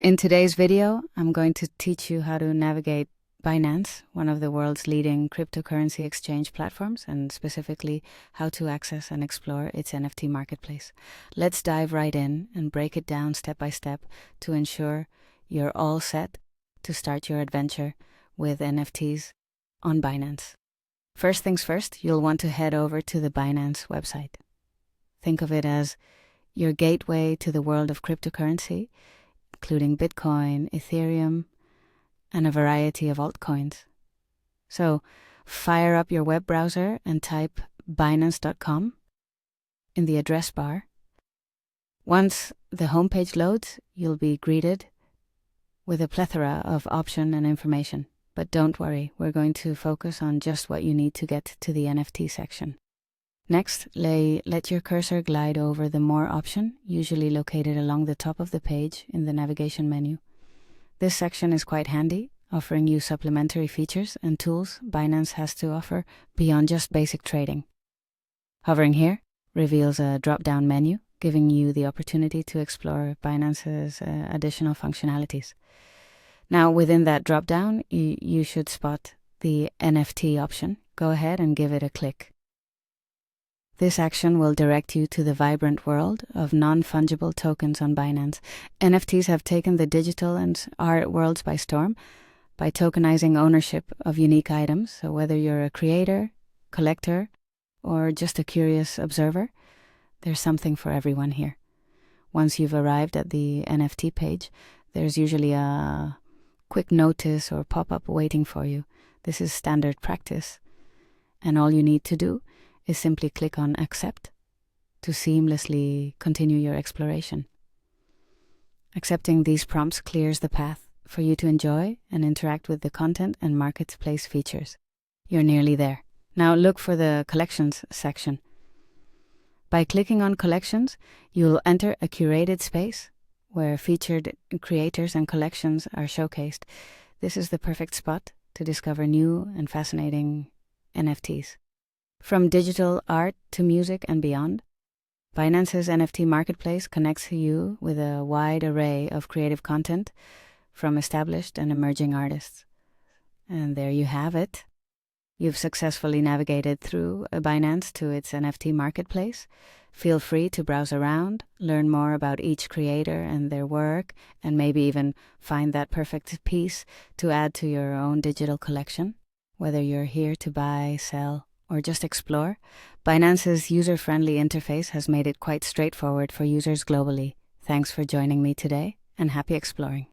In today's video, I'm going to teach you how to navigate Binance, one of the world's leading cryptocurrency exchange platforms, and specifically how to access and explore its NFT marketplace. Let's dive right in and break it down step by step to ensure you're all set to start your adventure with NFTs on Binance. First things first, you'll want to head over to the Binance website. Think of it as your gateway to the world of cryptocurrency, including Bitcoin, Ethereum, and a variety of altcoins. So fire up your web browser and type binance.com in the address bar. Once the homepage loads, you'll be greeted with a plethora of options and information. But don't worry, we're going to focus on just what you need to get to the NFT section. Next, let your cursor glide over the More option, usually located along the top of the page in the navigation menu. This section is quite handy, offering you supplementary features and tools Binance has to offer beyond just basic trading. Hovering here reveals a drop-down menu, giving you the opportunity to explore Binance's additional functionalities. Now, within that drop-down, you should spot the NFT option. Go ahead and give it a click. This action will direct you to the vibrant world of non-fungible tokens on Binance. NFTs have taken the digital and art worlds by storm by tokenizing ownership of unique items. So whether you're a creator, collector, or just a curious observer, there's something for everyone here. Once you've arrived at the NFT page, there's usually a quick notice or pop-up waiting for you. This is standard practice, and all you need to do is simply click on Accept to seamlessly continue your exploration. Accepting these prompts clears the path for you to enjoy and interact with the content and marketplace features. You're nearly there. Now look for the Collections section. By clicking on Collections, you'll enter a curated space where featured creators and collections are showcased. This is the perfect spot to discover new and fascinating NFTs. From digital art to music and beyond, Binance's NFT marketplace connects you with a wide array of creative content from established and emerging artists. And there you have it. You've successfully navigated through Binance to its NFT marketplace. Feel free to browse around, learn more about each creator and their work, and maybe even find that perfect piece to add to your own digital collection. Whether you're here to buy, sell, or just explore, Binance's user-friendly interface has made it quite straightforward for users globally. Thanks for joining me today, and happy exploring.